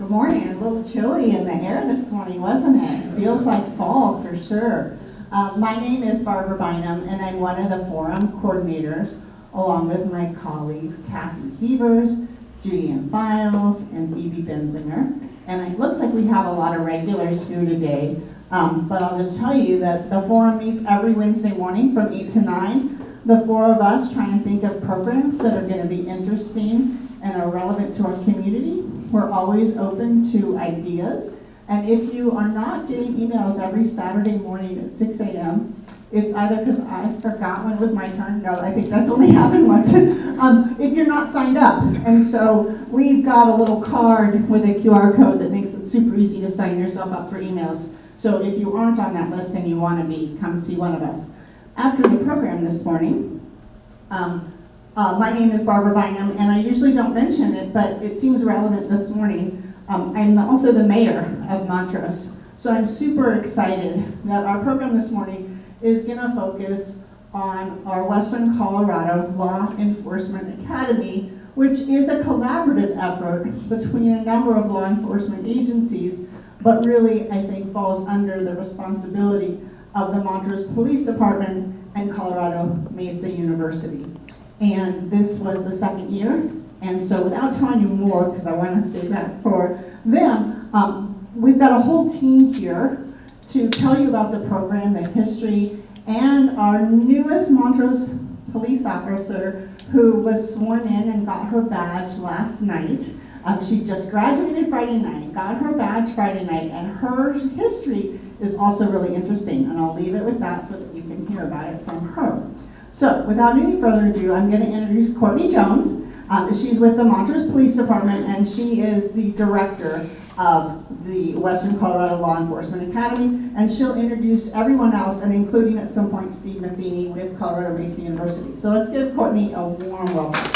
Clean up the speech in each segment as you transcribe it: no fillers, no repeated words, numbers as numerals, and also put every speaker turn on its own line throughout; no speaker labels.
Good morning. A little chilly in the air this morning, wasn't it? Feels like fall for sure. My name is Barbara Bynum, and I'm one of the forum coordinators, along with my colleagues Kathy Beavers, Julian Files, and Phoebe Benzinger. And it looks like we have a lot of regulars here today, but I'll just tell you that the forum meets every Wednesday morning from 8 to 9. The four of us try and think of programs that are going to be interesting and are relevant to our community. We're always open to ideas. And if you are not getting emails every Saturday morning at 6 a.m., it's either because I forgot when it was my turn. No, I think that's only happened once. If you're not signed up. And so we've got a little card with a QR code that makes it super easy to sign yourself up for emails. So if you aren't on that list and you want to be, come see one of us. After the program this morning, my name is Barbara Bynum, and I usually don't mention it, but it seems relevant this morning. I'm also the mayor of Montrose, so I'm super excited that our program this morning is going to focus on our Western Colorado Law Enforcement Academy, which is a collaborative effort between a number of law enforcement agencies, but really, I think, falls under the responsibility of the Montrose Police Department and Colorado Mesa University. And this was the second year, and so without telling you more, because I want to save that for them, we've got a whole team here to tell you about the program, the history, and our newest Montrose police officer who was sworn in and got her badge last night. She just graduated Friday night, got her badge Friday night, and her history is also really interesting, and I'll leave it with that so that you can hear about it from her. So, without any further ado, I'm going to introduce Courtney Jones. She's with the Montrose Police Department, and she is the director of the Western Colorado Law Enforcement Academy, and she'll introduce everyone else, and including at some point Steve Matheny with Colorado Mesa University. So let's give Courtney a warm welcome.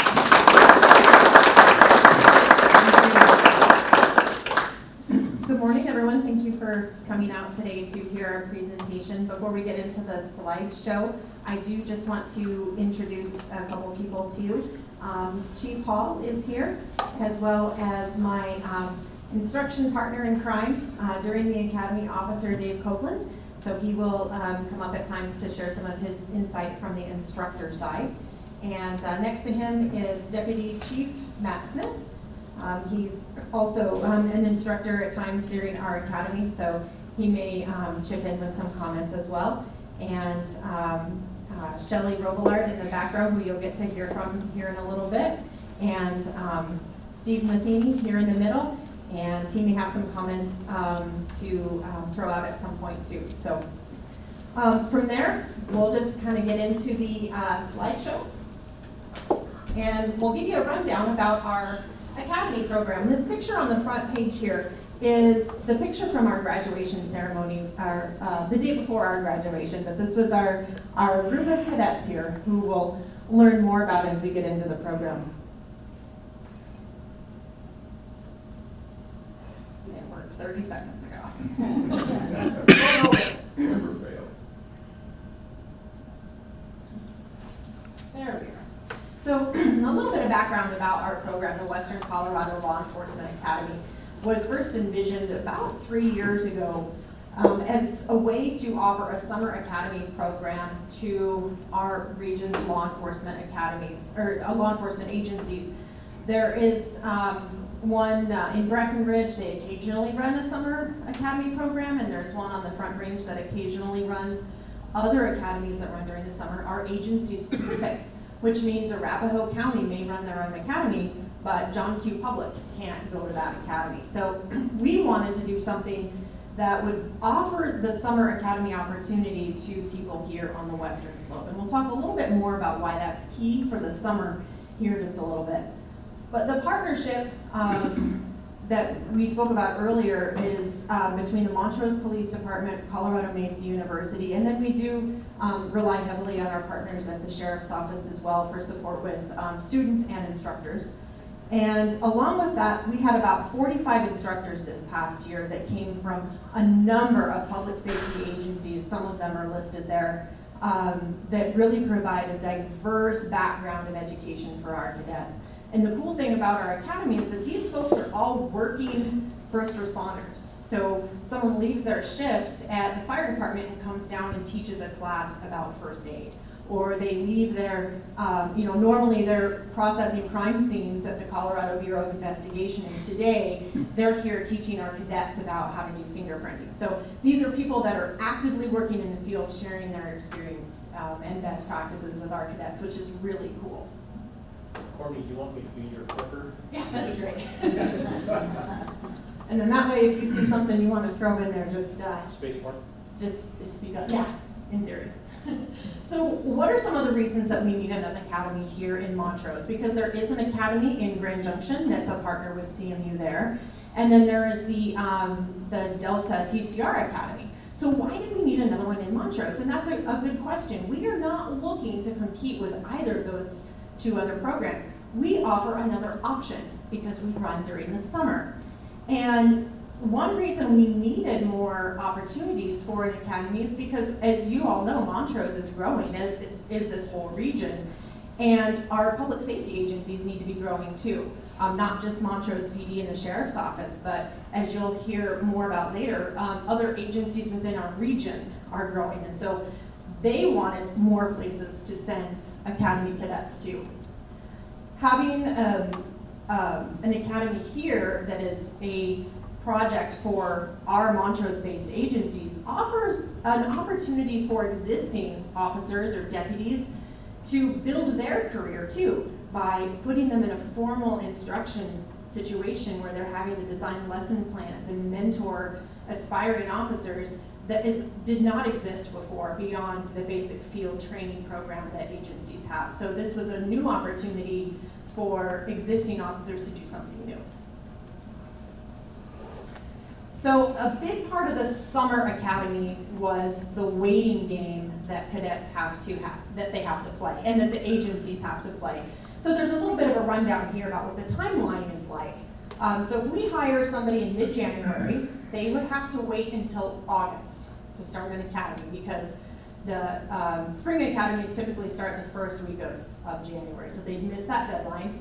Good morning, everyone. Thank you for coming out today to hear our presentation. Before we get into the slideshow, I do just want to introduce a couple people to you. Chief Hall is here, as well as my instruction partner in crime during the academy, Officer Dave Copeland. So he will come up at times to share some of his insight from the instructor side. And next to him is Deputy Chief Matt Smith. He's also an instructor at times during our academy, so he may chip in with some comments as well. And Shelley Robillard in the background, who you'll get to hear from here in a little bit. And Steve Matheny here in the middle. And he may have some comments to throw out at some point too. So from there, we'll just kind of get into the slideshow. And we'll give you a rundown about our Academy program. This picture on the front page here is the picture from our graduation ceremony, the day before our graduation, but this was our group of cadets here who we'll learn more about as we get into the program. It worked 30 seconds ago.
Never fails.
There we go. So a little bit of background about our program, the Western Colorado Law Enforcement Academy, was first envisioned about 3 years ago as a way to offer a summer academy program to our region's law enforcement academies, or law enforcement agencies. There is one in Breckenridge. They occasionally run a summer academy program, and there's one on the Front Range that occasionally runs. Other academies that run during the summer are agency specific, which means Arapahoe County may run their own academy, but John Q. Public can't go to that academy. So we wanted to do something that would offer the summer academy opportunity to people here on the Western Slope. And we'll talk a little bit more about why that's key for the summer here just a little bit. But the partnership that we spoke about earlier is between the Montrose Police Department, Colorado Mesa University, and then we do rely heavily on our partners at the Sheriff's Office as well for support with students and instructors. And along with that, we had about 45 instructors this past year that came from a number of public safety agencies. Some of them are listed there, that really provide a diverse background of education for our cadets. And the cool thing about our academy is that these folks are all working first responders. So someone leaves their shift at the fire department and comes down and teaches a class about first aid. Or they leave their, normally they're processing crime scenes at the Colorado Bureau of Investigation, and today they're here teaching our cadets about how to do fingerprinting. So these are people that are actively working in the field, sharing their experience and best practices with our cadets, which is really cool.
Courtney, do you want me to be your clipper?
Yeah, that'd be great. And then that way, if you see something you want to throw in there, just
Space bar?
just speak up. Yeah, in theory. So what are some of the reasons that we need an academy here in Montrose? Because there is an academy in Grand Junction that's a partner with CMU there. And then there is the Delta TCR Academy. So why do we need another one in Montrose? And that's a good question. We are not looking to compete with either of those two other programs. We offer another option because we run during the summer. And one reason we needed more opportunities for an academy is because, as you all know, Montrose is growing, as is this whole region. And our public safety agencies need to be growing too. Not just Montrose PD and the Sheriff's Office, but as you'll hear more about later, other agencies within our region are growing. And so they wanted more places to send academy cadets to. Having an academy here that is a project for our Montrose-based agencies offers an opportunity for existing officers or deputies to build their career too by putting them in a formal instruction situation where they're having to design lesson plans and mentor aspiring officers that did not exist before beyond the basic field training program that agencies have. So this was a new opportunity for existing officers to do something new. So a big part of the summer academy was the waiting game that cadets have to play and that the agencies have to play. So there's a little bit of a rundown here about what the timeline is like. So if we hire somebody in mid-January, they would have to wait until August to start an academy because the spring academies typically start the first week of January, so they'd miss that deadline.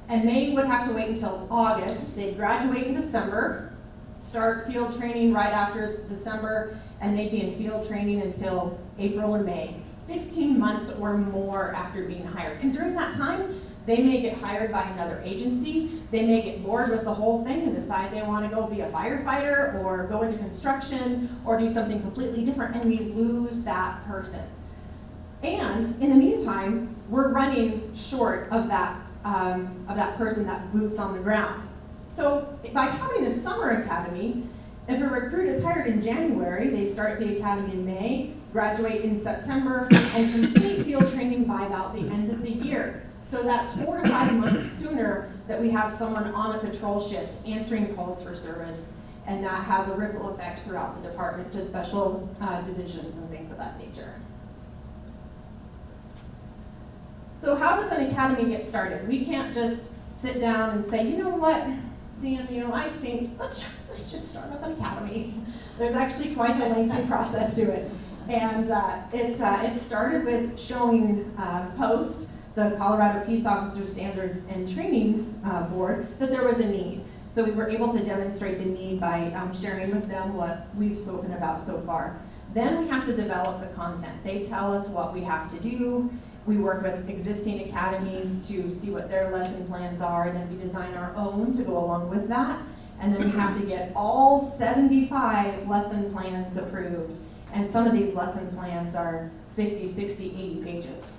And they would have to wait until August. They'd graduate in December, start field training right after December, and they'd be in field training until April or May, 15 months or more after being hired. And during that time, they may get hired by another agency, they may get bored with the whole thing and decide they want to go be a firefighter or go into construction or do something completely different, and we lose that person. And in the meantime, we're running short of that person, that boots on the ground. So by having a summer academy, if a recruit is hired in January, they start the academy in May, graduate in September, and complete field training by about the end of the year. So that's 4 to 5 months sooner that we have someone on a patrol shift answering calls for service, and that has a ripple effect throughout the department to special divisions and things of that nature. So how does an academy get started? We can't just sit down and say, you know what, CMU, I think let's just start up an academy. There's actually quite a lengthy process to it. And it started with showing POST, the Colorado Peace Officer Standards and Training Board, that there was a need. So we were able to demonstrate the need by sharing with them what we've spoken about so far. Then we have to develop the content. They tell us what we have to do. We work with existing academies to see what their lesson plans are, and then we design our own to go along with that. And then we have to get all 75 lesson plans approved. And some of these lesson plans are 50, 60, 80 pages.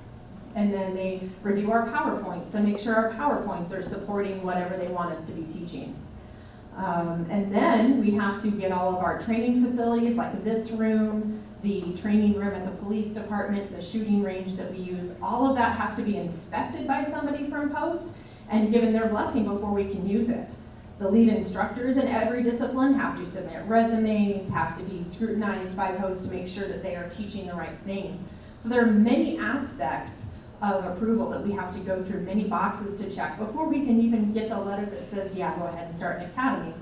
And then they review our PowerPoints and make sure our PowerPoints are supporting whatever they want us to be teaching. And then we have to get all of our training facilities, like this room, the training room at the police department, the shooting range that we use, all of that has to be inspected by somebody from POST and given their blessing before we can use it. The lead instructors in every discipline have to submit resumes, have to be scrutinized by POST to make sure that they are teaching the right things. So there are many aspects of approval that we have to go through, many boxes to check before we can even get the letter that says, yeah, go ahead and start an academy.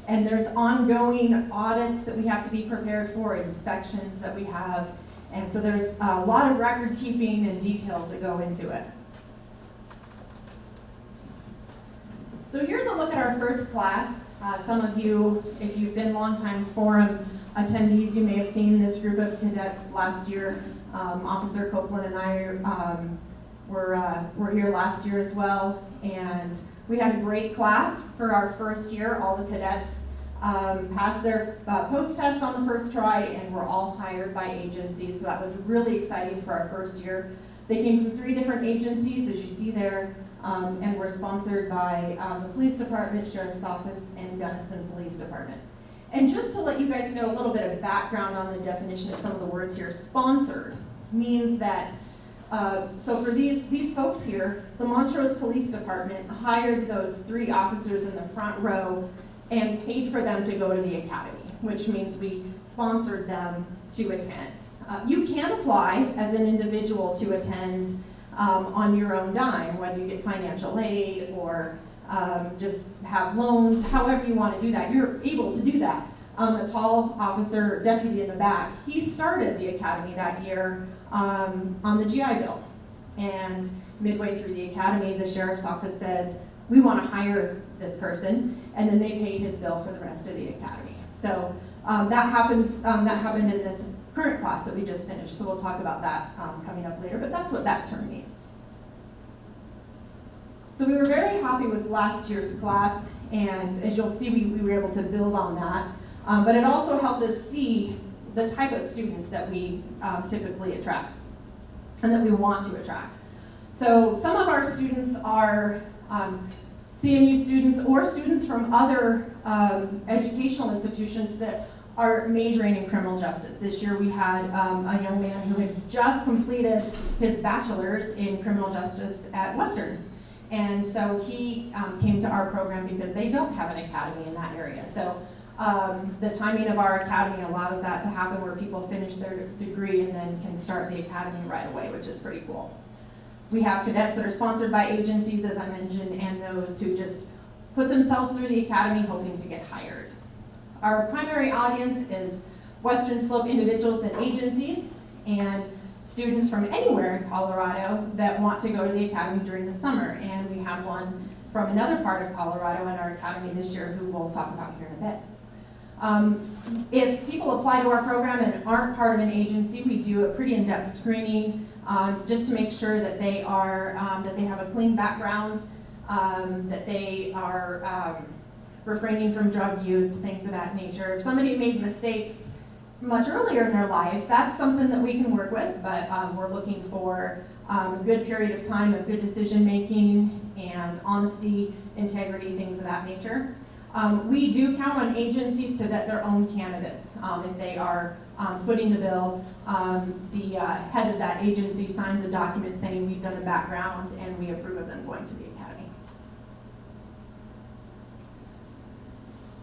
And there's ongoing audits that we have to be prepared for, inspections that we have. And so there's a lot of record keeping and details that go into it. So here's a look at our first class. Some of you, if you've been longtime forum attendees, you may have seen this group of cadets last year. Officer Copeland and I were here last year as well, and we had a great class for our first year. All the cadets passed their post-test on the first try and were all hired by agencies, so that was really exciting for our first year. They came from 3 different agencies, as you see there, and were sponsored by the Police Department, Sheriff's Office, and Gunnison Police Department. And just to let you guys know a little bit of background on the definition of some of the words here, sponsored means that, so for these folks here, the Montrose Police Department hired those 3 officers in the front row and paid for them to go to the academy, which means we sponsored them to attend. You can apply as an individual to attend on your own dime, whether you get financial aid or just have loans, however you want to do that. You're able to do that. The tall officer deputy in the back, he started the academy that year on the GI Bill. And midway through the academy, the sheriff's office said, we want to hire this person, and then they paid his bill for the rest of the academy. So that happened in this current class that we just finished, so we'll talk about that coming up later, but that's what that term means. So we were very happy with last year's class, and as you'll see, we were able to build on that, but it also helped us see the type of students that we typically attract and that we want to attract. So some of our students are CMU students or students from other educational institutions that are majoring in criminal justice. This year we had a young man who had just completed his bachelor's in criminal justice at Western. And so he came to our program because they don't have an academy in that area. So the timing of our academy allows that to happen where people finish their degree and then can start the academy right away, which is pretty cool. We have cadets that are sponsored by agencies, as I mentioned, and those who just put themselves through the academy hoping to get hired. Our primary audience is Western Slope individuals and agencies and students from anywhere in Colorado that want to go to the academy during the summer. And we have one from another part of Colorado in our academy this year who we'll talk about here in a bit. If people apply to our program and aren't part of an agency, we do a pretty in-depth screening just to make sure that they are that they have a clean background, that they are refraining from drug use, things of that nature. If somebody made mistakes much earlier in their life, that's something that we can work with, but we're looking for a good period of time of good decision making and honesty, integrity, things of that nature. We do count on agencies to vet their own candidates. If they are footing the bill, the head of that agency signs a document saying we've done a background and we approve of them going to the academy.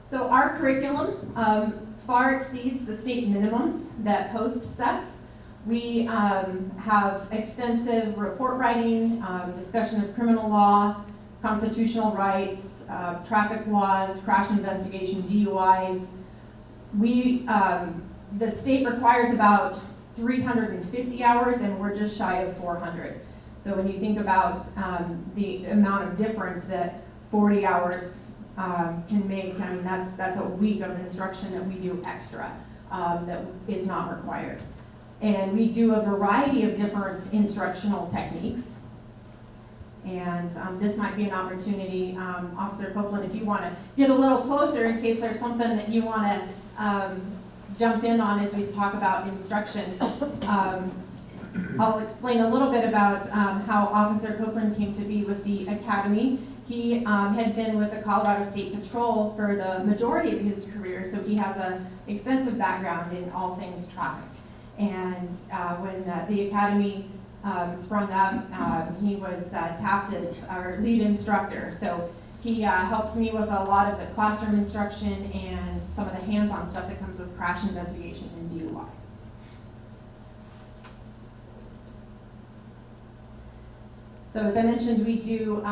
So our curriculum far exceeds the state minimums that Post sets. We have extensive report writing, discussion of criminal law, constitutional rights, traffic laws, crash investigation, DUIs. The state requires about 350 hours and we're just shy of 400. So when you think about the amount of difference that 40 hours can make, I mean, that's a week of instruction that we do extra that is not required. And we do a variety of different instructional techniques. And this might be an opportunity, Officer Copeland, if you want to get a little closer in case there's something that you want to jump in on as we talk about instruction. I'll explain a little bit about how Officer Copeland came to be with the academy. He had been with the Colorado State Patrol for the majority of his career, so he has an extensive background in all things traffic. And when the academy sprung up, he was tapped as our lead instructor. So he helps me with a lot of the classroom instruction and some of the hands-on stuff that comes with crash investigation and DUIs. So as I mentioned, we do,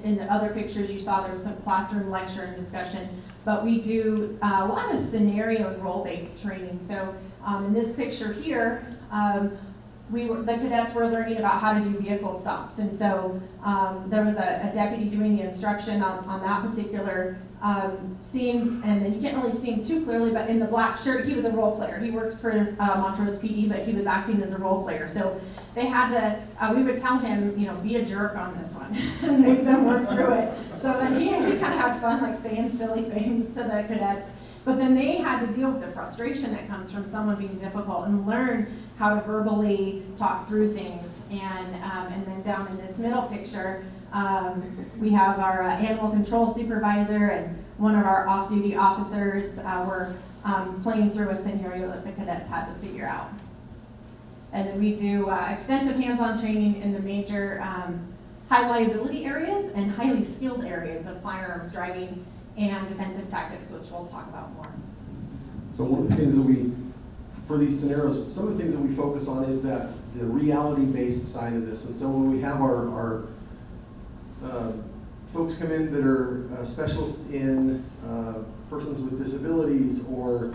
in the other pictures you saw, there was some classroom lecture and discussion, but we do a lot of scenario and role-based training. So in this picture here, the cadets were learning about how to do vehicle stops. And so there was a deputy doing the instruction on that particular scene, and then you can't really see him too clearly, but in the black shirt, he was a role player. He works for Montrose PD, but he was acting as a role player. So they had to, we would tell him, you know, be a jerk on this one and make them work through it. So then he kind of had fun, like saying silly things to the cadets. But then they had to deal with the frustration that comes from someone being difficult and learn how to verbally talk through things. And then down in this middle picture, we have our animal control supervisor and one of our off-duty officers were playing through a scenario that the cadets had to figure out. And then we do extensive hands-on training in the major high liability areas and highly skilled areas of firearms driving and defensive tactics, which we'll talk about more.
So one of the things that for these scenarios, some of the things that we focus on is that the reality-based side of this. And so when we have our folks come in that are specialists in persons with disabilities or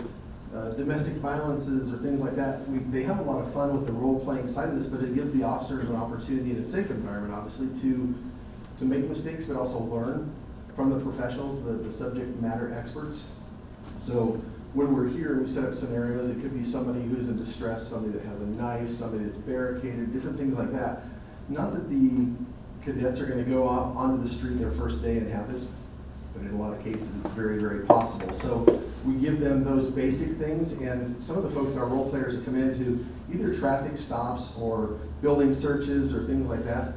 domestic violences or things like that, they have a lot of fun with the role-playing side of this, but it gives the officers an opportunity in a safe environment, obviously, to make mistakes, but also learn from the professionals, the subject matter experts. So when we're here and we set up scenarios, it could be somebody who's in distress, somebody that has a knife, somebody that's barricaded, different things like that. Not that the cadets are going to go out onto the street their first day and have this, but in a lot of cases it's very, very possible. So we give them those basic things, and some of the folks, our role players, that come into either traffic stops or building searches or things like that,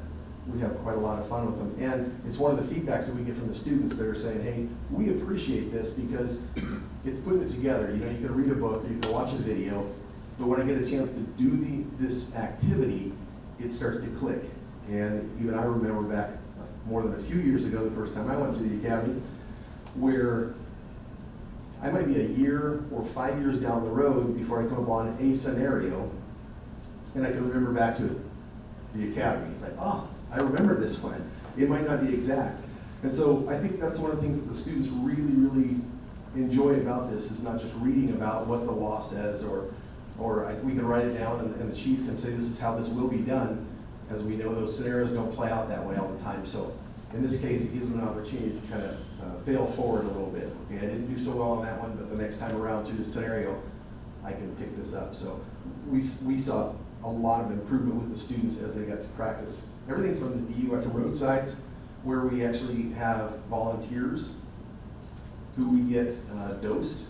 we have quite a lot of fun with them. And it's one of the feedbacks that we get from the students that are saying, hey, we appreciate this because it's putting it together. You know, you can read a book, you can watch a video, but when I get a chance to do this activity, it starts to click. And even I remember back more than a few years ago, the first time I went through the academy, where I might be a year or 5 years down the road before I come upon a scenario, and I can remember back to the academy. It's like, oh, I remember this one. It might not be exact. And so I think that's one of the things that the students really, really enjoy about this, is not just reading about what the law says, or we can write it down and the chief can say this is how this will be done. As we know, those scenarios don't play out that way all the time. So in this case, it gives them an opportunity to kind of fail forward a little bit. Okay, I didn't do so well on that one, but the next time around through this scenario, I can pick this up. So we saw a lot of improvement with the students as they got to practice everything from the DUI from roadsides, where we actually have volunteers who we get dosed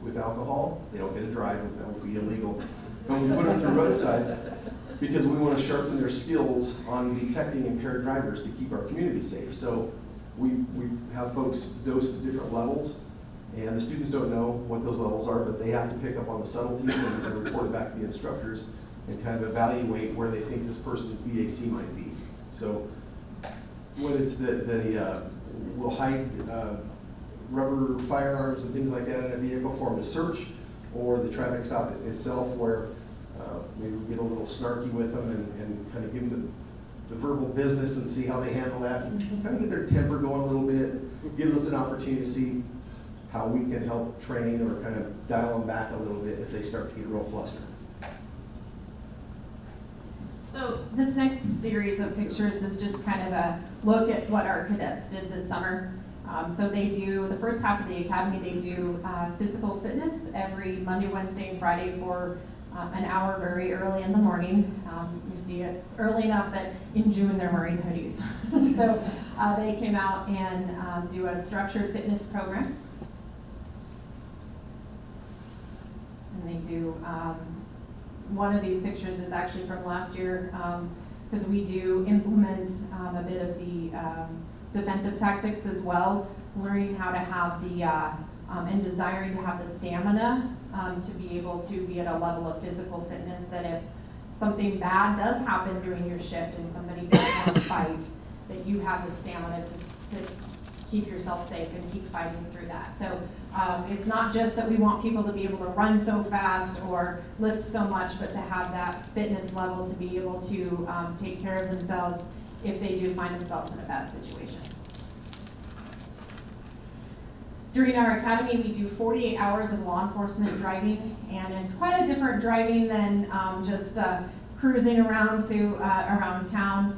with alcohol. They don't get to drive, that would be illegal. But we put them through roadsides because we want to sharpen their skills on detecting impaired drivers to keep our community safe. So we have folks dosed at different levels, and the students don't know what those levels are, but they have to pick up on the subtleties and report it back to the instructors and kind of evaluate where they think this person's BAC might be. So when it's we'll hide rubber firearms and things like that in a vehicle for them to search, or the traffic stop itself where maybe we get a little snarky with them and kind of give them the verbal business and see how they handle that, and kind of get their temper going a little bit, give us an opportunity to see how we can help train or kind of dial them back a little bit if they start to get real flustered.
So this next series of pictures is just kind of a look at what our cadets did this summer. So they do, the first half of the academy, they do physical fitness every Monday, Wednesday, and Friday for an hour very early in the morning. You see it's early enough that in June they're wearing hoodies. So they came out and do a structured fitness program. And they do, one of these pictures is actually from last year, because we do implement a bit of the defensive tactics as well, learning how to have the, and desiring to have the stamina to be able to be at a level of physical fitness that if something bad does happen during your shift and somebody does want to fight, that you have the stamina to keep yourself safe and keep fighting through that. So it's not just that we want people to be able to run so fast or lift so much, but to have that fitness level to be able to take care of themselves if they do find themselves in a bad situation. During our academy, we do 48 hours of law enforcement driving, and it's quite a different driving than just cruising around around town.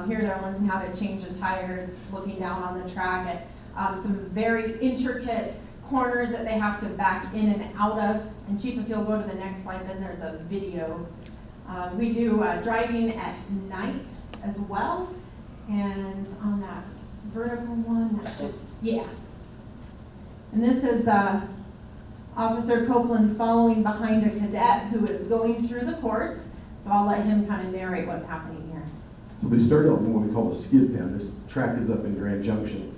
Here they're learning how to change the tires, looking down on the track at some very intricate corners that they have to back in and out of. And Chief, if you'll go to the next slide, then there's a video. We do driving at night as well. And on that vertical one, that should, yeah. And this is Officer Copeland following behind a cadet who is going through the course. So I'll let him kind of narrate what's happening here.
So they start out in what we call the skid pan. This track is up in Grand Junction.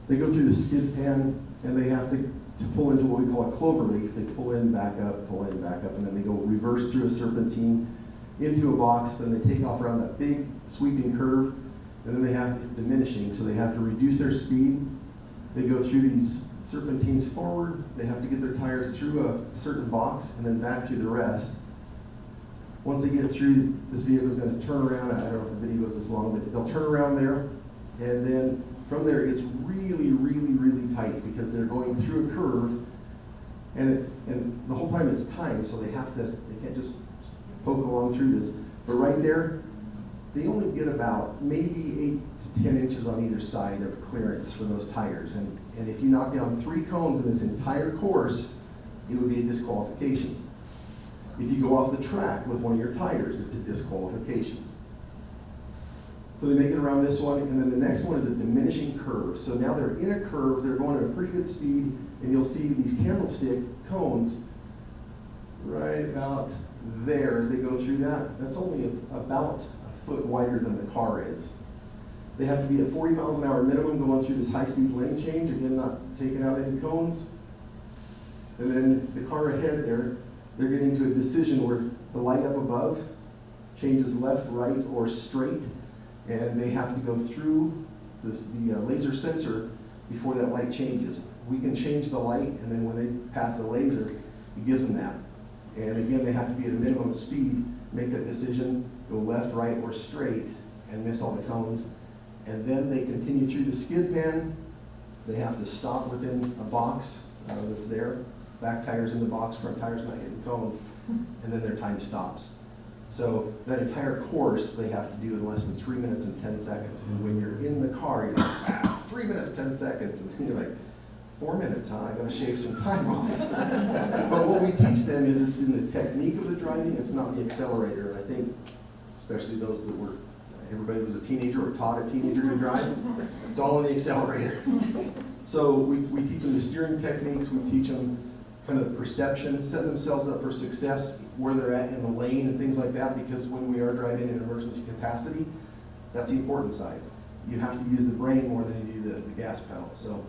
They go through the skid pan and they have to pull into what we call a clover leaf. They pull in, back up, and then they go reverse through a serpentine into a box. Then they take off around that big sweeping curve, and then it's diminishing, so they have to reduce their speed. They go through these serpentines forward. They have to get their tires through a certain box and then back through the rest. Once they get through, this vehicle is going to turn around. I don't know if the video is this long, but they'll turn around there, and then from there it gets really, really, really tight because they're going through a curve, and the whole time it's timed, so they can't just poke along through this. But right there, they only get about maybe 8 to 10 inches on either side of clearance for those tires. And if you knock down 3 cones in this entire course, it would be a disqualification. If you go off the track with one of your tires, it's a disqualification. So they make it around this one, and then the next one is a diminishing curve. So now they're in a curve, they're going at a pretty good speed, and you'll see these candlestick cones right about there as they go through that. That's only about a foot wider than the car is. They have to be at 40 miles an hour minimum going through this high-speed lane change, again, not taking out any cones. And then the car ahead there, they're getting to a decision where the light up above changes left, right, or straight, and they have to go through the laser sensor before that light changes. We can change the light, and then when they pass the laser, it gives them that. And again, they have to be at a minimum speed, make that decision, go left, right, or straight, and miss all the cones. And then they continue through the skid pan. They have to stop within a box that's there. Back tires in the box, front tires not hitting cones, and then their time stops. So that entire course they have to do in less than 3 minutes and 10 seconds. And when you're in the car, you're like, 3 minutes, 10 seconds, and then you're like, 4 minutes, huh? I gotta shave some time off. But what we teach them is it's in the technique of the driving, it's not the accelerator. And I think, especially those that were, everybody was a teenager or taught a teenager to drive, it's all in the accelerator. So we teach them the steering techniques, we teach them kind of the perception, set themselves up for success where they're at in the lane and things like that, because when we are driving in an emergency capacity, that's the important side. You have to use the brain more than you do the gas pedal. So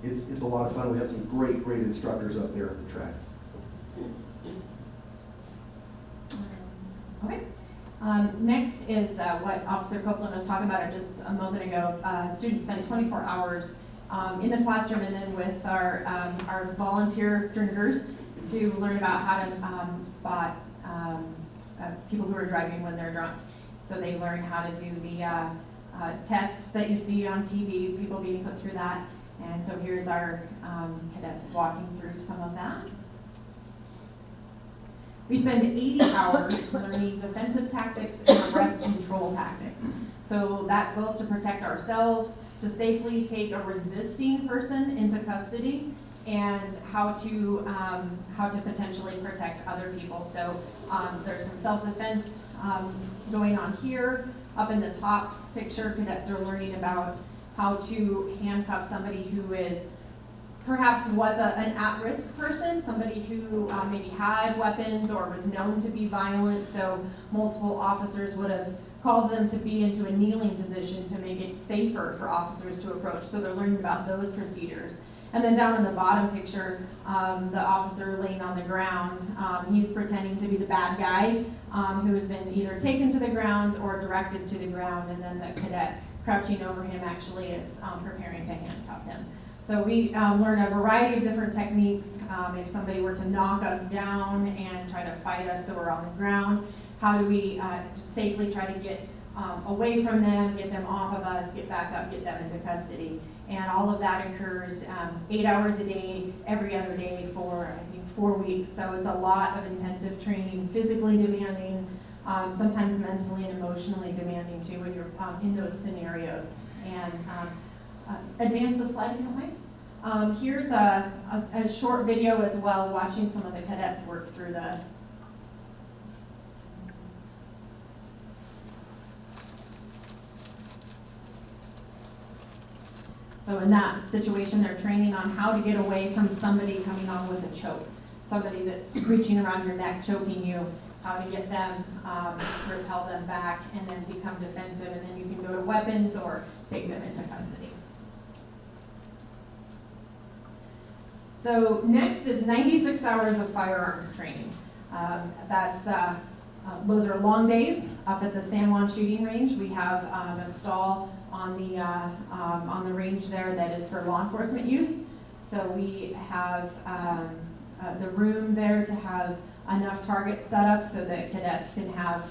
it's a lot of fun. We have some great instructors up there at the track.
Okay. Next is what Officer Copeland was talking about just a moment ago. Students spend 24 hours in the classroom and then with our volunteer drinkers to learn about how to spot people who are driving when they're drunk. So they learn how to do the tests that you see on TV, people being put through that. And so here's our cadets walking through some of that. We spend 80 hours learning defensive tactics and arrest control tactics. So that's both to protect ourselves, to safely take a resisting person into custody, and how to potentially protect other people. So there's some self-defense going on here. Up in the top picture, cadets are learning about how to handcuff somebody who is perhaps was an at-risk person, somebody who maybe had weapons or was known to be violent, so multiple officers would have called them to be into a kneeling position to make it safer for officers to approach. So they're learning about those procedures. And then down in the bottom picture, the officer laying on the ground, he's pretending to be the bad guy who's been either taken to the ground or directed to the ground, and then the cadet crouching over him actually is preparing to handcuff him. So we learn a variety of different techniques. If somebody were to knock us down and try to fight us so we're on the ground, how do we safely try to get away from them, get them off of us, get back up, get them into custody. And all of that occurs 8 hours a day, every other day for, I think, 4 weeks. So it's a lot of intensive training, physically demanding, sometimes mentally and emotionally demanding too when you're in those scenarios. And advance the slide if you don't mind. Here's a short video as well, watching some of the cadets work through the. So in that situation, they're training on how to get away from somebody coming on with a choke, somebody that's reaching around your neck, choking you, how to get them, repel them back, and then become defensive, and then you can go to weapons or take them into custody. So next is 96 hours of firearms training. Those are long days up at the San Juan shooting range. We have a stall on the range there that is for law enforcement use. So we have the room there to have enough targets set up so that cadets can have,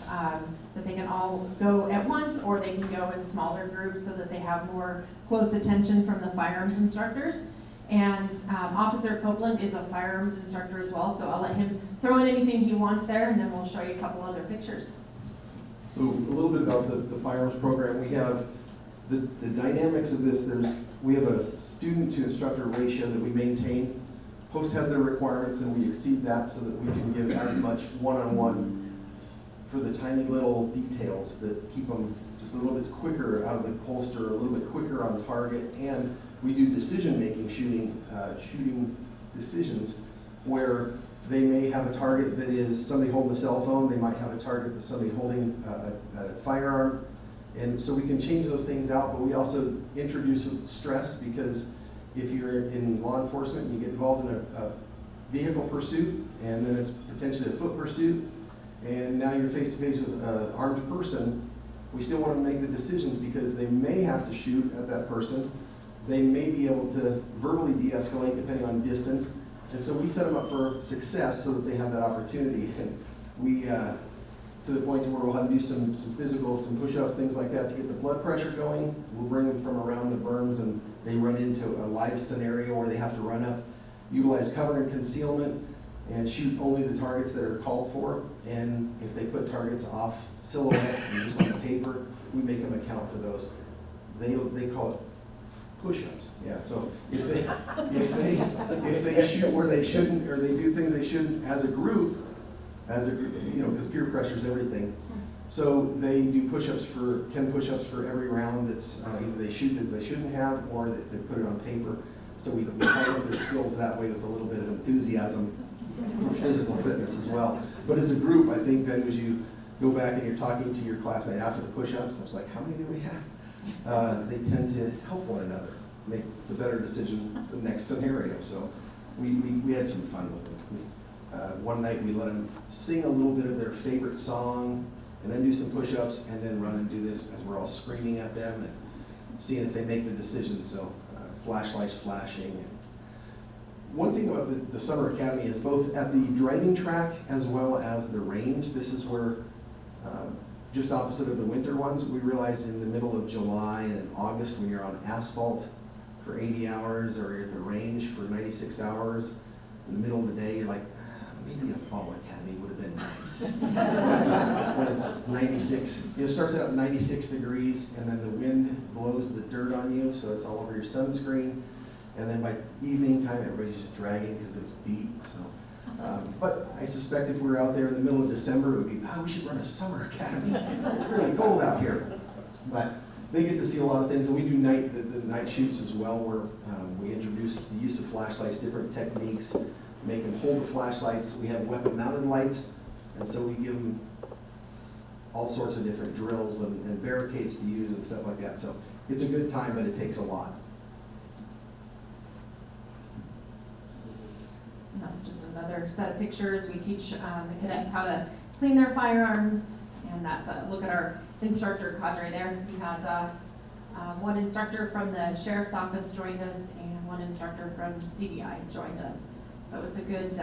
that they can all go at once, or they can go in smaller groups so that they have more close attention from the firearms instructors. And Officer Copeland is a firearms instructor as well, so I'll let him throw in anything he wants there, and then we'll show you a couple other pictures.
So a little bit about the firearms program. We have the dynamics of this. We have a student to instructor ratio that we maintain. Post has their requirements, and we exceed that so that we can give as much one-on-one for the tiny little details that keep them just a little bit quicker out of the holster, a little bit quicker on target. And we do decision-making shooting decisions where they may have a target that is somebody holding a cell phone. They might have a target that's somebody holding a firearm. And so we can change those things out, but we also introduce stress, because if you're in law enforcement and you get involved in a vehicle pursuit, and then it's potentially a foot pursuit, and now you're face-to-face with an armed person, we still want to make the decisions because they may have to shoot at that person. They may be able to verbally de-escalate depending on distance. And so we set them up for success so that they have that opportunity. And we, to the point where we'll have to do some physicals, some push-ups, things like that to get the blood pressure going. We'll bring them from around the berms, and they run into a live scenario where they have to run up, utilize cover and concealment, and shoot only the targets that are called for. And if they put targets off silhouette and just on the paper, we make them account for those. They call it push-ups. Yeah. So if they shoot where they shouldn't, or they do things they shouldn't as a group, you know, because peer pressure is everything. So they do push-ups 10 push-ups for every round that's either they shoot that they shouldn't have, or that they put it on paper. So we hide up their skills that way with a little bit of enthusiasm for physical fitness as well. But as a group, I think then as you go back and you're talking to your classmate after the push-ups, it's like, how many do we have? They tend to help one another make the better decision the next scenario. So we had some fun with them. One night we let them sing a little bit of their favorite song, and then do some push-ups, and then run and do this as we're all screaming at them and seeing if they make the decision. So flashlights flashing. One thing about the Summer Academy is both at the driving track as well as the range. This is where, just opposite of the winter ones, we realize in the middle of July and in August when you're on asphalt for 80 hours or you're at the range for 96 hours, in the middle of the day, you're like, maybe a fall academy would have been nice. When it's 96, it starts out at 96 degrees, and then the wind blows the dirt on you, so it's all over your sunscreen. And then by evening time, everybody's just dragging because it's beat. So, but I suspect if we were out there in the middle of December, it would be, we should run a summer academy. It's really cold out here. But they get to see a lot of things, and we do the night shoots as well, where we introduce the use of flashlights, different techniques, make them hold the flashlights. We have weapon-mounted lights, and so we give them all sorts of different drills and barricades to use and stuff like that. So it's a good time, but it takes a lot.
And that's just another set of pictures. We teach the cadets how to clean their firearms, and that's a look at our instructor cadre there. We had one instructor from the sheriff's office joined us, and one instructor from CBI joined us. So it's a good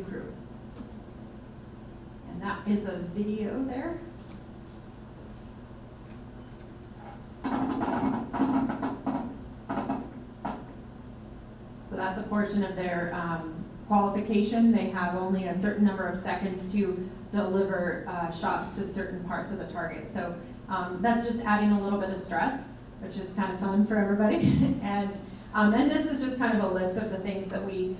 crew. And that is a video there. So that's a portion of their qualification. They have only a certain number of seconds to deliver shots to certain parts of the target. So that's just adding a little bit of stress, which is kind of fun for everybody. And this is just kind of a list of the things that we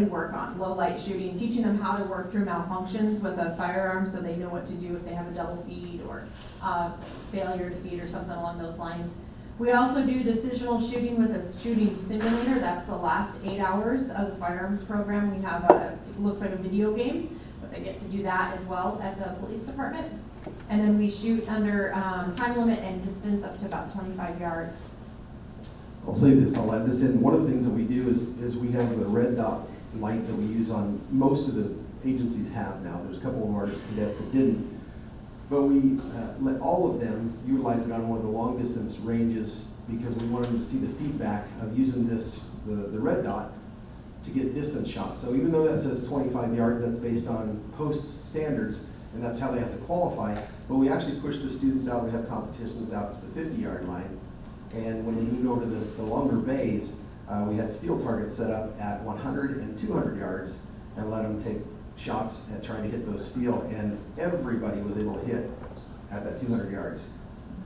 work on. Low light shooting, teaching them how to work through malfunctions with a firearm so they know what to do if they have a double feed or failure to feed or something along those lines. We also do decisional shooting with a shooting simulator. That's the last 8 hours of the firearms program. We have it looks like a video game, but they get to do that as well at the police department. And then we shoot under time limit and distance up to about 25 yards.
I'll say this, I'll add this in. One of the things that we do is we have the red dot light that we use on most of the agencies have now. There's a couple of our cadets that didn't. But we let all of them utilize it on one of the long distance ranges because we wanted them to see the feedback of using the red dot to get distance shots. So even though that says 25 yards, that's based on post standards, and that's how they have to qualify. But we actually push the students out. We have competitions out to the 50-yard line. And when we moved over to the longer bays, we had steel targets set up at 100 and 200 yards and let them take shots at trying to hit those steel, and everybody was able to hit at that 200 yards.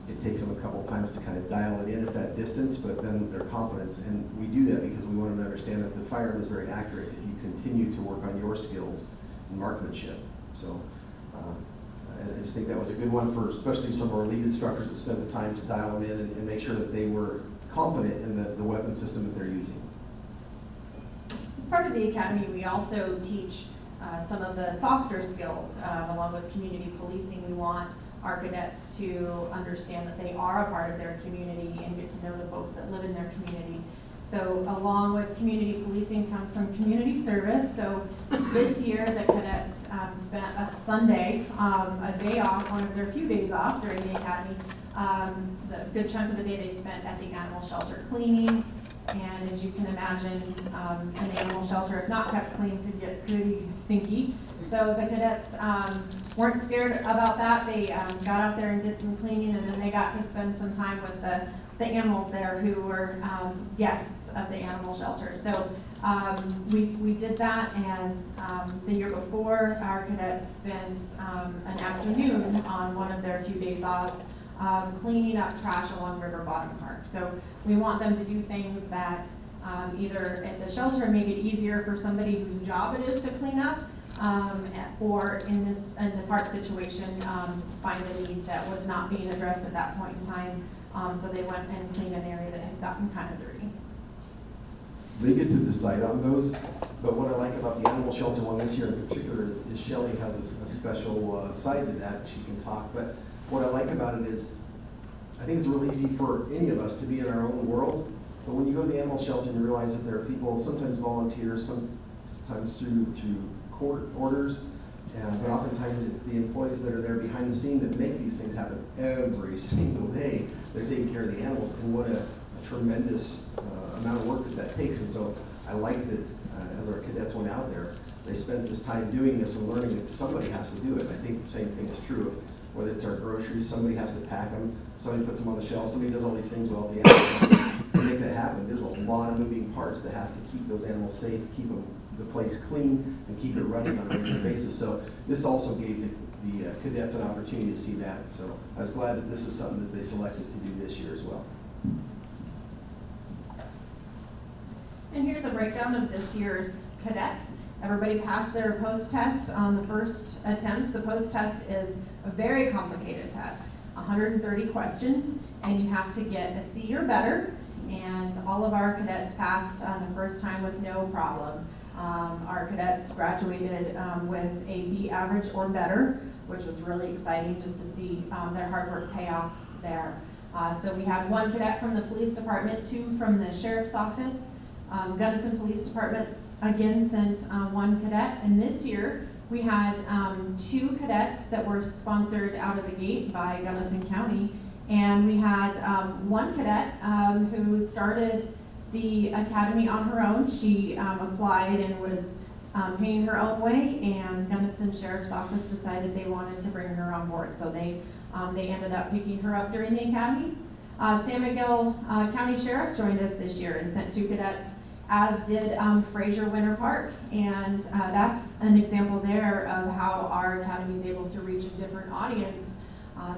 It takes them a couple of times to kind of dial it in at that distance, but then their confidence, and we do that because we want them to understand that the firearm is very accurate if you continue to work on your skills and marksmanship. So I just think that was a good one for especially some of our lead instructors that spent the time to dial them in and make sure that they were confident in the weapon system that they're using.
As part of the academy, we also teach some of the softer skills along with community policing. We want our cadets to understand that they are a part of their community and get to know the folks that live in their community. So along with community policing comes some community service. So this year the cadets spent a Sunday, a day off, one of their few days off during the academy. The good chunk of the day they spent at the animal shelter cleaning. And as you can imagine, an animal shelter, if not kept clean, could get pretty stinky. So the cadets weren't scared about that. They got out there and did some cleaning, and then they got to spend some time with the animals there who were guests of the animal shelter. So we did that, and the year before, our cadets spent an afternoon on one of their few days off cleaning up trash along River Bottom Park. So we want them to do things that either at the shelter make it easier for somebody whose job it is to clean up, or in the park situation, find a need that was not being addressed at that point in time. So they went and cleaned an area that had gotten kind of dirty.
They get to decide on those, but what I like about the animal shelter one this year in particular is Shelley has a special side to that. She can talk, but what I like about it is I think it's real easy for any of us to be in our own world, but when you go to the animal shelter and you realize that there are people, sometimes volunteers, sometimes through court orders, but oftentimes it's the employees that are there behind the scene that make these things happen every single day. They're taking care of the animals, and what a tremendous amount of work that takes. And so I like that as our cadets went out there, they spent this time doing this and learning that somebody has to do it. I think the same thing is true of whether it's our groceries, somebody has to pack them, somebody puts them on the shelf, somebody does all these things with all the animals. To make that happen, there's a lot of moving parts that have to keep those animals safe, keep the place clean, and keep it running on a regular basis. So this also gave the cadets an opportunity to see that. So I was glad that this is something that they selected to do this year as well.
And here's a breakdown of this year's cadets. Everybody passed their post-test on the first attempt. The post-test is a very complicated test, 130 questions, and you have to get a C or better, and all of our cadets passed on the first time with no problem. Our cadets graduated with a B average or better, which was really exciting just to see their hard work pay off there. So we had one cadet from the police department, 2 from the sheriff's office. Gunnison Police Department again sent one cadet, and this year we had 2 cadets that were sponsored out of the gate by Gunnison County, and we had one cadet who started the academy on her own. She applied and was paying her own way, and Gunnison Sheriff's Office decided they wanted to bring her on board, so they ended up picking her up during the academy. San Miguel County Sheriff joined us this year and sent 2 cadets as did Fraser Winter Park. And that's an example there of how our academy is able to reach a different audience.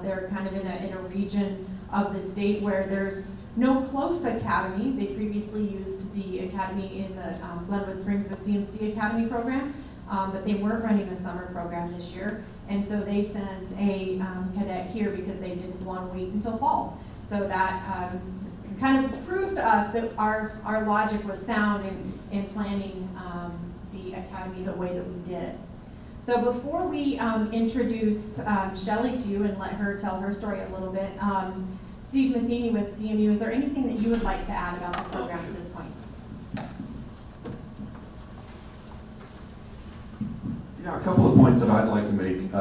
They're kind of in a region of the state where there's no close academy. They previously used the academy in the Glenwood Springs, the CMC Academy program, but they weren't running a summer program this year. And so they sent a cadet here because they didn't want to wait until fall. So that kind of proved to us that our logic was sound in planning the academy the way that we did. So before we introduce Shelley to you and let her tell her story a little bit, Steve Matheny with CMU, is there anything that you would like to add about the program at this point?
Yeah, a couple of points that I'd like to make.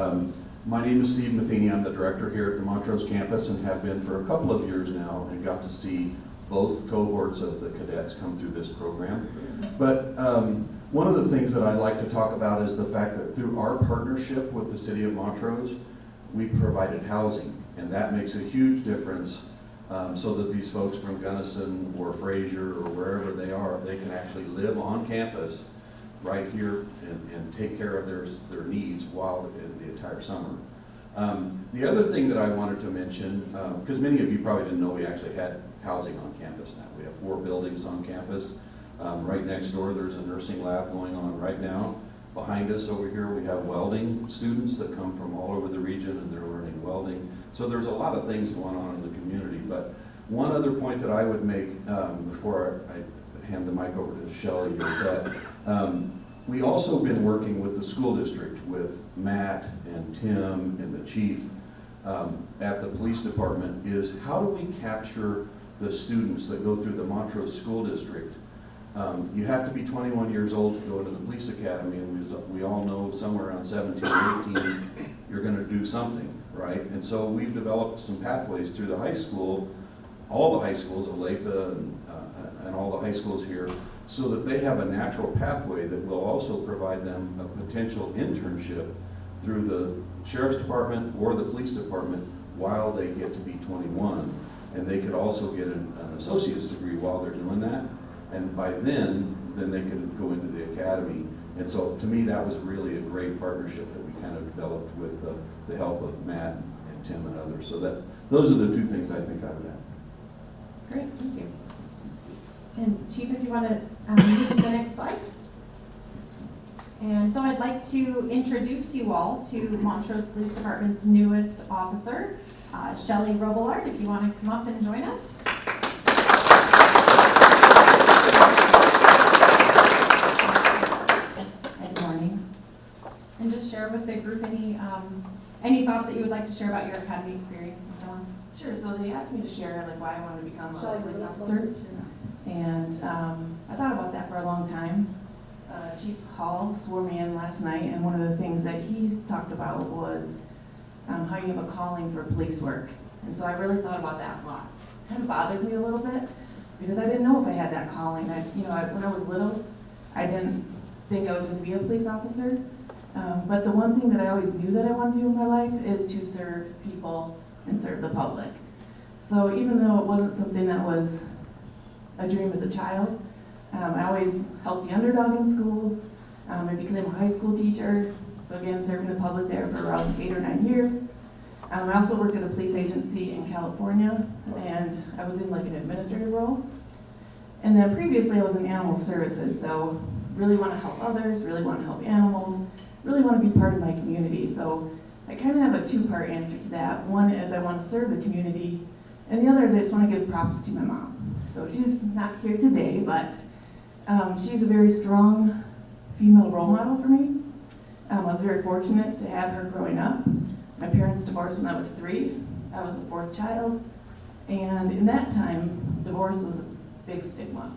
My name is Steve Matheny. I'm the director here at the Montrose campus and have been for a couple of years now, and got to see both cohorts of the cadets come through this program. But one of the things that I'd like to talk about is the fact that through our partnership with the city of Montrose, we provided housing, and that makes a huge difference so that these folks from Gunnison or Fraser or wherever they are, they can actually live on campus right here and take care of their needs while in the entire summer. The other thing that I wanted to mention, because many of you probably didn't know we actually had housing on campus now. We have 4 buildings on campus. Right next door there's a nursing lab going on right now. Behind us over here we have welding students that come from all over the region and they're learning welding. So there's a lot of things going on in the community. But one other point that I would make before I hand the mic over to Shelley is that we also been working with the school district, with Matt and Tim and the chief at the police department, is how do we capture the students that go through the Montrose School District. You have to be 21 years old to go into the police academy, and we all know somewhere around 17 or 18 you're going to do something, right? And so we've developed some pathways through the high school, all the high schools, Olathe and all the high schools here, so that they have a natural pathway that will also provide them a potential internship through the sheriff's department or the police department while they get to be 21. And they could also get an associate's degree while they're doing that. And by then they can go into the academy. And so to me, that was really a great partnership that we kind of developed with the help of Matt and Tim and others. So those are the 2 things I think I would add.
Great, thank you. And Chief, if you want to move to the next slide. And so I'd like to introduce you all to Montrose Police Department's newest officer, Shelley Robillard, if you want to come up and join us.
Good morning.
And just share with the group any thoughts that you would like to share about your academy experience and so on.
Sure, so they asked me to share like why I wanted to become a police officer. And I thought about that for a long time. Chief Hall swore me in last night, and one of the things that he talked about was how you have a calling for police work. And so I really thought about that a lot. It kind of bothered me a little bit because I didn't know if I had that calling. When I was little, I didn't think I was going to be a police officer. But the one thing that I always knew that I wanted to do in my life is to serve people and serve the public. So even though it wasn't something that was a dream as a child, I always helped the underdog in school. I became a high school teacher, so again, serving the public there for around 8 or 9 years. I also worked at a police agency in California, and I was in like an administrative role. And then previously I was in animal services, so really want to help others, really want to help animals, really want to be part of my community. So I kind of have a 2-part answer to that. One is I want to serve the community, and the other is I just want to give props to my mom. So she's not here today, but she's a very strong female role model for me. I was very fortunate to have her growing up. My parents divorced when I was 3. I was the 4th child. And in that time, divorce was a big stigma.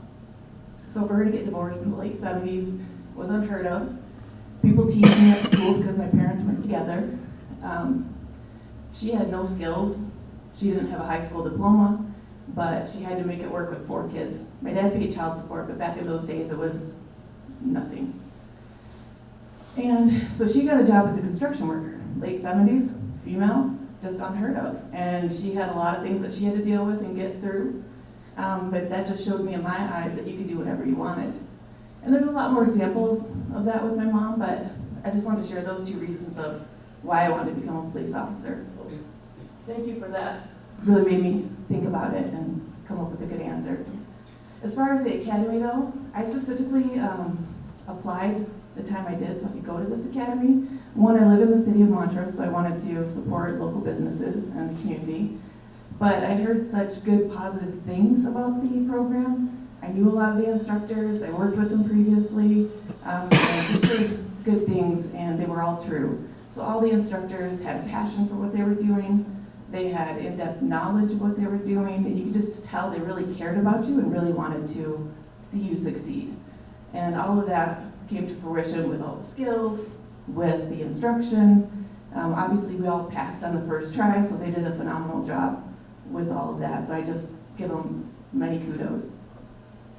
So for her to get divorced in the late 70s was unheard of. People teased me at school because my parents weren't together. She had no skills. She didn't have a high school diploma, but she had to make it work with 4 kids. My dad paid child support, but back in those days it was nothing. And so she got a job as a construction worker, late 70s, female, just unheard of. And she had a lot of things that she had to deal with and get through. But that just showed me in my eyes that you could do whatever you wanted. And there's a lot more examples of that with my mom, but I just wanted to share those 2 reasons of why I wanted to become a police officer. So thank you for that. Really made me think about it and come up with a good answer. As far as the academy though, I specifically applied the time I did so I could go to this academy. One, I live in the city of Montrose, so I wanted to support local businesses and the community. But I'd heard such good positive things about the program. I knew a lot of the instructors, I worked with them previously, and just heard good things, and they were all true. So all the instructors had a passion for what they were doing. They had in-depth knowledge of what they were doing, and you could just tell they really cared about you and really wanted to see you succeed. And all of that came to fruition with all the skills, with the instruction. Obviously, we all passed on the first try, so they did a phenomenal job with all of that. So I just give them many kudos.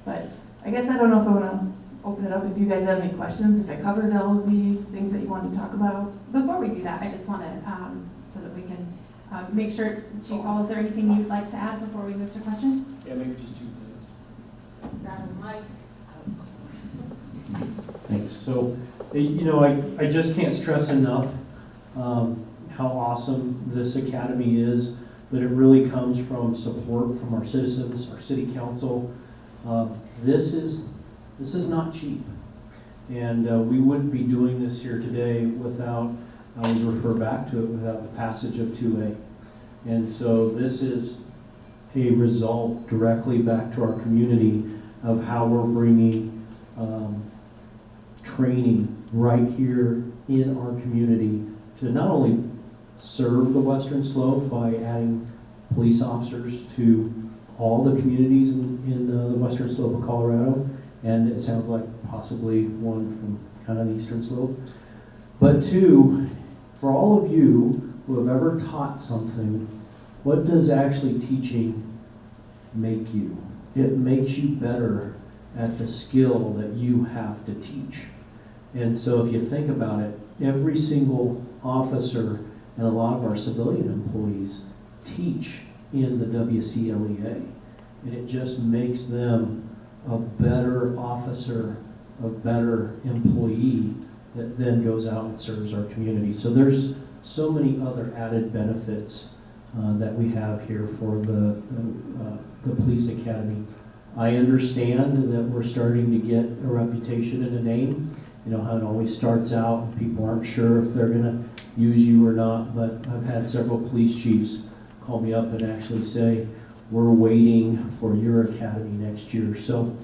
But I guess I don't know if I want to open it up if you guys have any questions, if I covered all of the things that you wanted to talk about.
Before we do that, I just want to, so that we can make sure, Chief Hall, is there anything you'd like to add before we move to questions?
Yeah, maybe just 2 things.
Grab a mic.
Thanks. So, you know, I just can't stress enough how awesome this academy is, but it really comes from support from our citizens, our city council. This is not cheap, and we wouldn't be doing this here today without, I always refer back to it, without the passage of 2A. And so this is a result directly back to our community of how we're bringing training right here in our community to not only serve the Western Slope by adding police officers to all the communities in the Western Slope of Colorado, and it sounds like possibly one from kind of the Eastern Slope, but 2, for all of you who have ever taught something, what does actually teaching make you? It makes you better at the skill that you have to teach. And so if you think about it, every single officer and a lot of our civilian employees teach in the WCLEA. And it just makes them a better officer, a better employee that then goes out and serves our community. So there's so many other added benefits that we have here for the police academy. I understand that we're starting to get a reputation and a name. You know how it always starts out and people aren't sure if they're gonna use you or not, but I've had several police chiefs call me up and actually say, we're waiting for your academy next year. So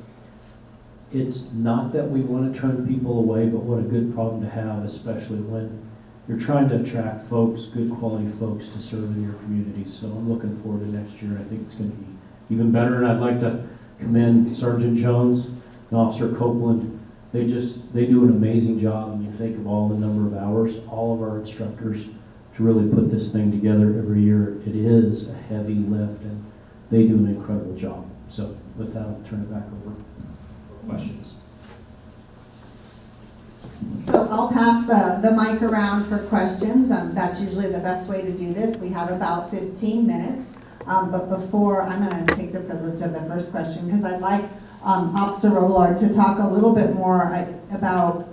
it's not that we want to turn people away, but what a good problem to have, especially when you're trying to attract folks, good quality folks to serve in your community. So I'm looking forward to next year. I think it's going to be even better, and I'd like to commend Sergeant Jones and Officer Copeland. They do an amazing job, and you think of all the number of hours, all of our instructors to really put this thing together every year. It is a heavy lift, and they do an incredible job. So with that, I'll turn it back over for questions.
So I'll pass the mic around for questions. That's usually the best way to do this. We have about 15 minutes. But before, I'm going to take the privilege of the first question because I'd like Officer Robillard to talk a little bit more about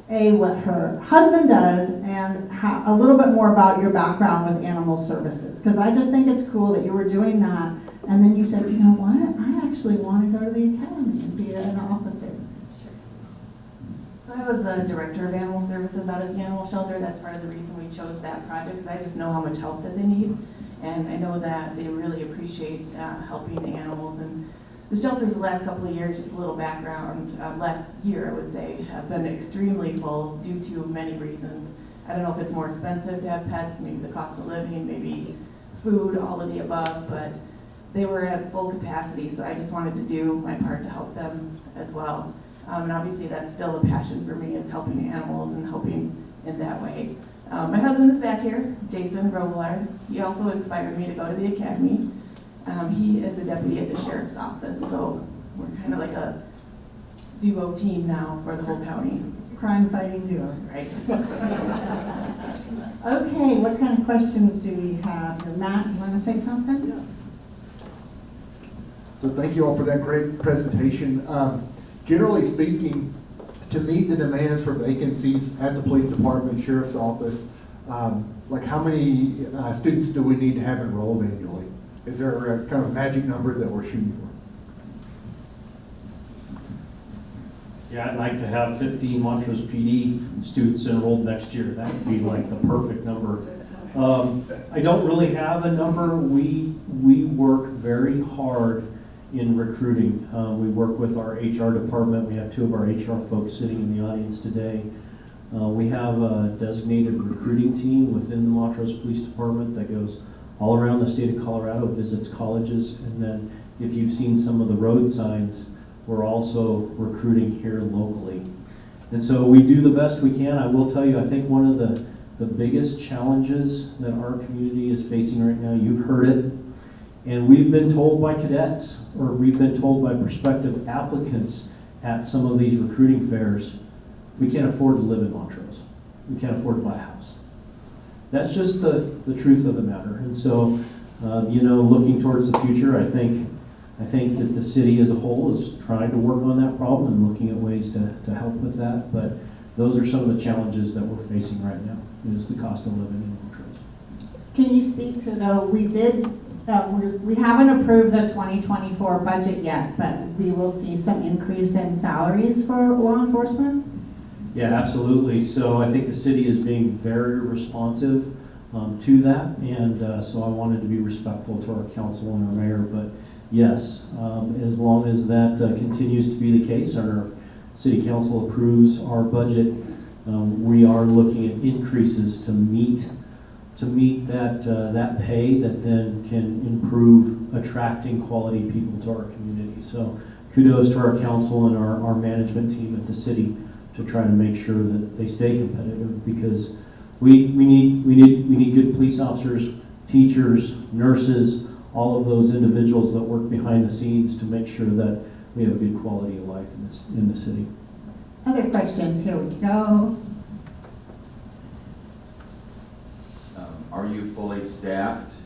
what her husband does and a little bit more about your background with animal services. Because I just think it's cool that you were doing that and then you said, you know what, I actually want to go to the academy and be an officer.
So I was the director of animal services out at the animal shelter. That's part of the reason we chose that project, because I just know how much help that they need. And I know that they really appreciate helping the animals. And the shelters the last couple of years, just a little background, last year I would say, have been extremely full due to many reasons. I don't know if it's more expensive to have pets, maybe the cost of living, maybe food, all of the above, but they were at full capacity, so I just wanted to do my part to help them as well. And obviously that's still a passion for me, is helping animals and helping in that way. My husband is back here, Jason Robillard. He also inspired me to go to the academy. He is a deputy at the sheriff's office, so we're kind of like a duo team now for the whole county.
Crime-fighting duo.
Right.
Okay, what kind of questions do we have? Matt, you want to say something?
So thank you all for that great presentation. Generally speaking, to meet the demands for vacancies at the police department, sheriff's office, like how many students do we need to have enrolled annually? Is there a kind of magic number that we're shooting for?
Yeah, I'd like to have 15 Montrose PD students enrolled next year. That would be like the perfect number. I don't really have a number. We work very hard in recruiting. We work with our HR department. We have 2 of our HR folks sitting in the audience today. We have a designated recruiting team within the Montrose Police Department that goes all around the state of Colorado, visits colleges, and then if you've seen some of the road signs, we're also recruiting here locally. And so we do the best we can. I will tell you, I think one of the biggest challenges that our community is facing right now, you've heard it, and we've been told by cadets, or we've been told by prospective applicants at some of these recruiting fairs, we can't afford to live in Montrose. We can't afford to buy a house. That's just the truth of the matter. And so, looking towards the future, I think that the city as a whole is trying to work on that problem and looking at ways to help with that. But those are some of the challenges that we're facing right now, is the cost of living in Montrose.
Can you speak to, though, we haven't approved the 2024 budget yet, but we will see some increase in salaries for law enforcement?
Yeah, absolutely. So I think the city is being very responsive to that, and so I wanted to be respectful to our council and our mayor. But yes, as long as that continues to be the case, and our city council approves our budget, we are looking at increases to meet that pay that then can improve attracting quality people to our community. So kudos to our council and our management team at the city to try to make sure that they stay competitive, because we need good police officers, teachers, nurses, all of those individuals that work behind the scenes to make sure that we have a good quality of life in the city.
Other questions? Here we go.
Are you fully staffed,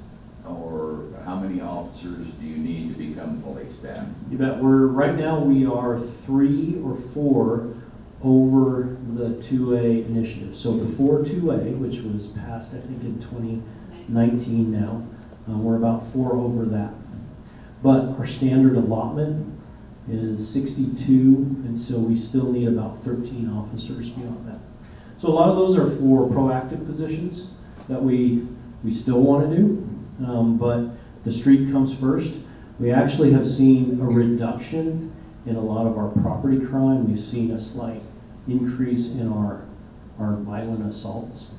or how many officers do you need to become fully staffed?
You bet. Right now we are 3 or 4 over the 2A initiative. So before 2A, which was passed I think in 2019 now, we're about 4 over that. But our standard allotment is 62, and so we still need about 13 officers beyond that. So a lot of those are for proactive positions that we still want to do, but the street comes first. We actually have seen a reduction in a lot of our property crime. We've seen a slight increase in our violent assaults.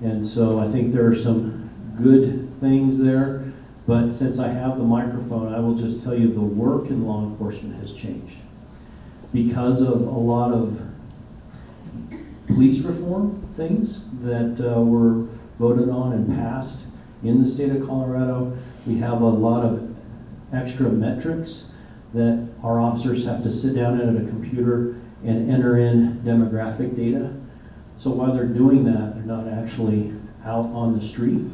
And so I think there are some good things there, but since I have the microphone, I will just tell you the work in law enforcement has changed because of a lot of police reform things that were voted on and passed in the state of Colorado. We have a lot of extra metrics that our officers have to sit down at a computer and enter in demographic data. So while they're doing that, they're not actually out on the street.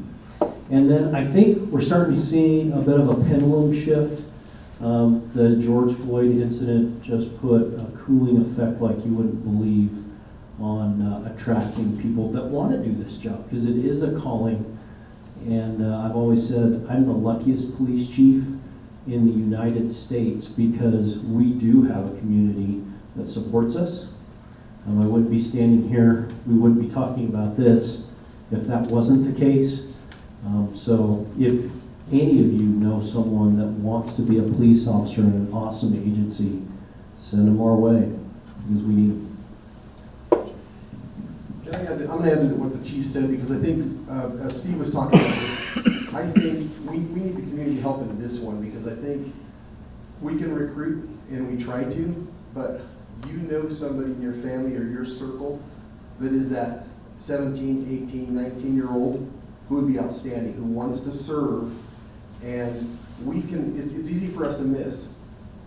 And then I think we're starting to see a bit of a pendulum shift. The George Floyd incident just put a cooling effect like you wouldn't believe on attracting people that want to do this job, because it is a calling. And I've always said I'm the luckiest police chief in the United States because we do have a community that supports us. I wouldn't be standing here, we wouldn't be talking about this if that wasn't the case. So if any of you know someone that wants to be a police officer in an awesome agency, send them our way, because we need them.
I'm going to add to what the chief said, because I think, as Steve was talking about this, I think we need the community help in this one, because I think we can recruit, and we try to, but you know somebody in your family or your circle that is that 17, 18, 19-year-old who would be outstanding, who wants to serve, and we can, it's easy for us to miss,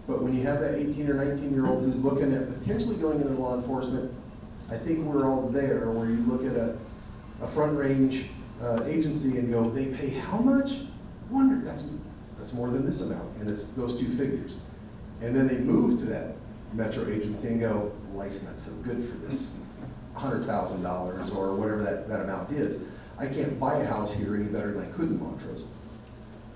but when you have that 18 or 19-year-old who's looking at potentially going into law enforcement, I think we're all there, where you look at a front range agency and go, they pay how much? Wonder, that's that's more than this amount, and it's those two figures. And then they move to that metro agency and go, life's not so good for this $100,000 or whatever that amount is. I can't buy a house here any better than I could in Montrose.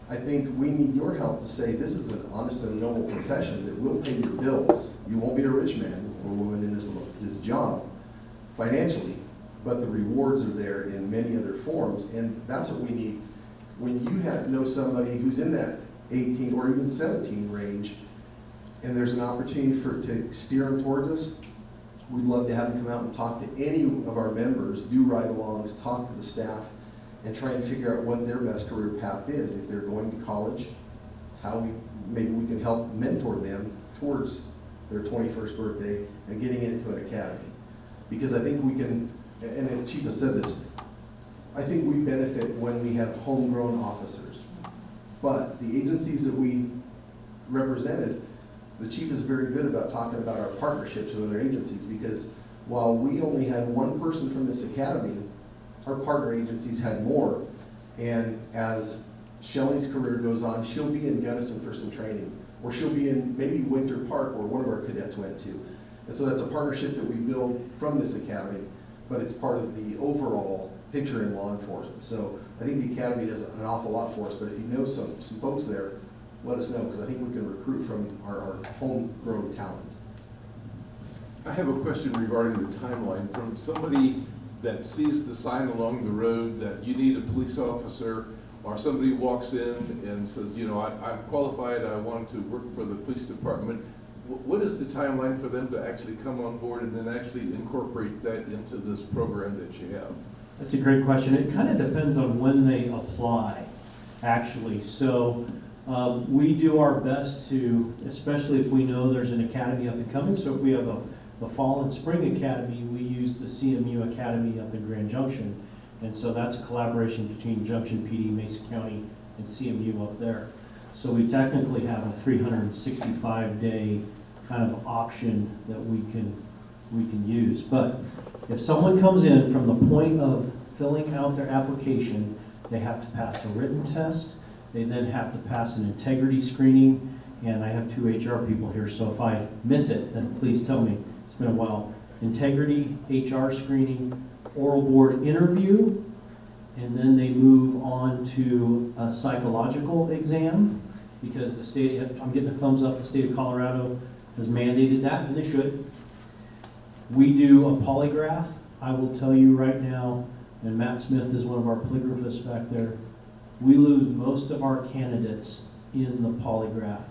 I think we need your help to say this is an honest and noble profession that will pay your bills. You won't be a rich man or woman in this job financially, but the rewards are there in many other forms, and that's what we need. When you know somebody who's in that 18 or even 17 range, and there's an opportunity to steer them towards us, we'd love to have them come out and talk to any of our members, do ride-alongs, talk to the staff, and try and figure out what their best career path is. If they're going to college, maybe we can help mentor them towards their 21st birthday and getting into an academy. Because I think we can, and the chief has said this, I think we benefit when we have homegrown officers. But the agencies that we represented, the chief is very good about talking about our partnerships with other agencies, because while we only had one person from this academy, our partner agencies had more. And as Shelley's career goes on, she'll be in Gunnison for some training, or she'll be in maybe Winter Park, where one of our cadets went to. And so that's a partnership that we build from this academy, but it's part of the overall picture in law enforcement. So I think the academy does an awful lot for us, but if you know some folks there, let us know, because I think we can recruit from our homegrown talent.
I have a question regarding the timeline. From somebody that sees the sign along the road that you need a police officer, or somebody walks in and says, you know, I'm qualified, I want to work for the police department, what is the timeline for them to actually come on board and then actually incorporate that into this program that you have?
That's a great question. It kind of depends on when they apply, actually. So we do our best to, especially if we know there's an academy up and coming. So if we have a fall and spring academy, we use the CMU Academy up in Grand Junction. And so that's a collaboration between Junction PD, Mesa County, and CMU up there. So we technically have a 365-day kind of option that we can use. But if someone comes in from the point of filling out their application, they have to pass a written test. They then have to pass an integrity screening, and I have 2 HR people here, so if I miss it, then please tell me. It's been a while. Integrity, HR screening, oral board interview, and then they move on to a psychological exam, because the state, I'm getting a thumbs up, the state of Colorado has mandated that, and they should. We do a polygraph. I will tell you right now, and Matt Smith is one of our polygraphists back there, we lose most of our candidates in the polygraph.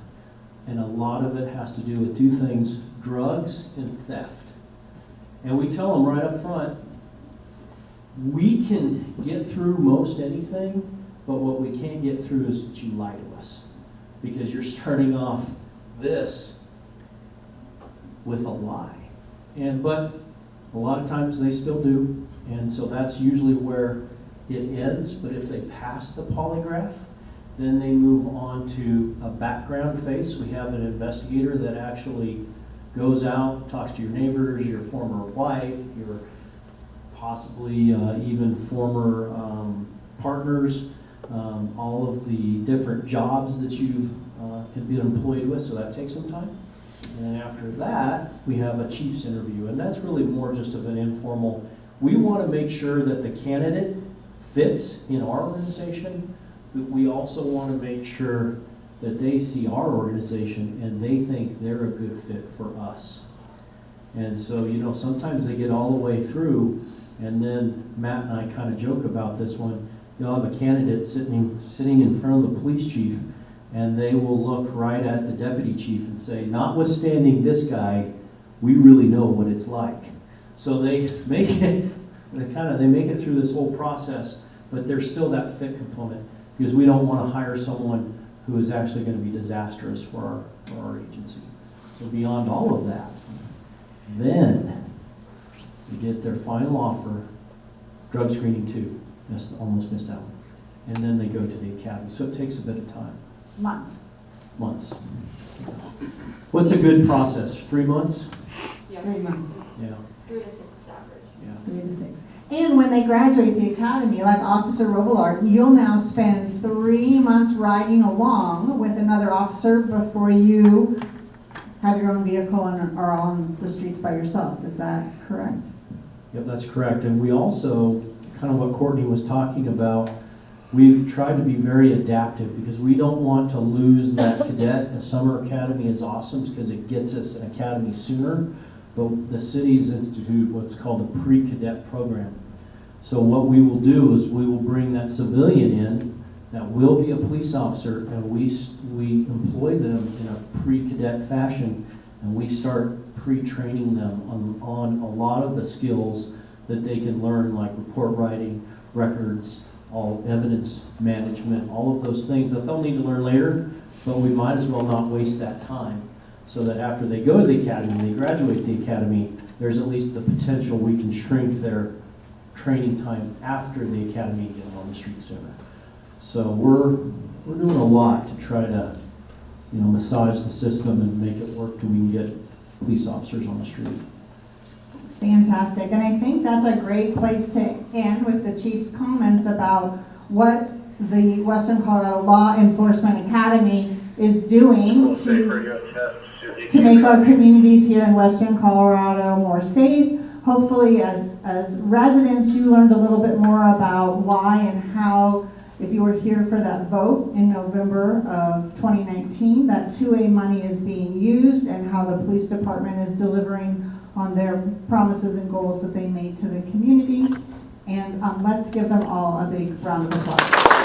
And a lot of it has to do with 2 things, drugs and theft. And we tell them right up front, we can get through most anything, but what we can't get through is that you lie to us. Because you're starting off this with a lie. But a lot of times they still do, and so that's usually where it ends. But if they pass the polygraph, then they move on to a background phase. We have an investigator that actually goes out, talks to your neighbors, your former wife, your possibly even former partners, all of the different jobs that you've been employed with, so that takes some time. And then after that, we have a chief's interview, and that's really more just of an informal. We want to make sure that the candidate fits in our organization, but we also want to make sure that they see our organization and they think they're a good fit for us. And so, you know, sometimes they get all the way through, and then Matt and I kind of joke about this one. You'll have a candidate sitting in front of the police chief, and they will look right at the deputy chief and say, notwithstanding this guy, we really know what it's like. So they make it, they make it through this whole process, but there's still that fit component, because we don't want to hire someone who is actually going to be disastrous for our agency. So beyond all of that, then they get their final offer, drug screening 2, almost missed that one, and then they go to the academy. So it takes a bit of time.
Months.
What's a good process? 3 months?
Yeah. 3 months.
Yeah.
3 to 6 is average.
Yeah.
3 to 6. And when they graduate the academy, like Officer Robillard, you'll now spend 3 months riding along with another officer before you have your own vehicle and are on the streets by yourself. Is that correct?
Yep, that's correct. And we also, kind of what Courtney was talking about, we've tried to be very adaptive because we don't want to lose that cadet. The summer academy is awesome because it gets us an academy sooner, but the city has instituted what's called a pre-cadet program. So what we will do is we will bring that civilian in that will be a police officer, and we employ them in a pre-cadet fashion, and we start pre-training them on a lot of the skills that they can learn, like report writing, records, all evidence management, all of those things that they'll need to learn later, but we might as well not waste that time, so that after they go to the academy, they graduate the academy, there's at least the potential we can shrink their training time after the academy and get them on the street sooner. So we're doing a lot to try to, massage the system and make it work so we can get police officers on the street.
Fantastic, and I think that's a great place to end with the chief's comments about what the Western Colorado Law Enforcement Academy is doing to make our communities here in Western Colorado more safe. Hopefully, as residents, you learned a little bit more about why and how, if you were here for that vote in November of 2019, that 2A money is being used and how the police department is delivering on their promises and goals that they made to the community. And let's give them all a big round of applause.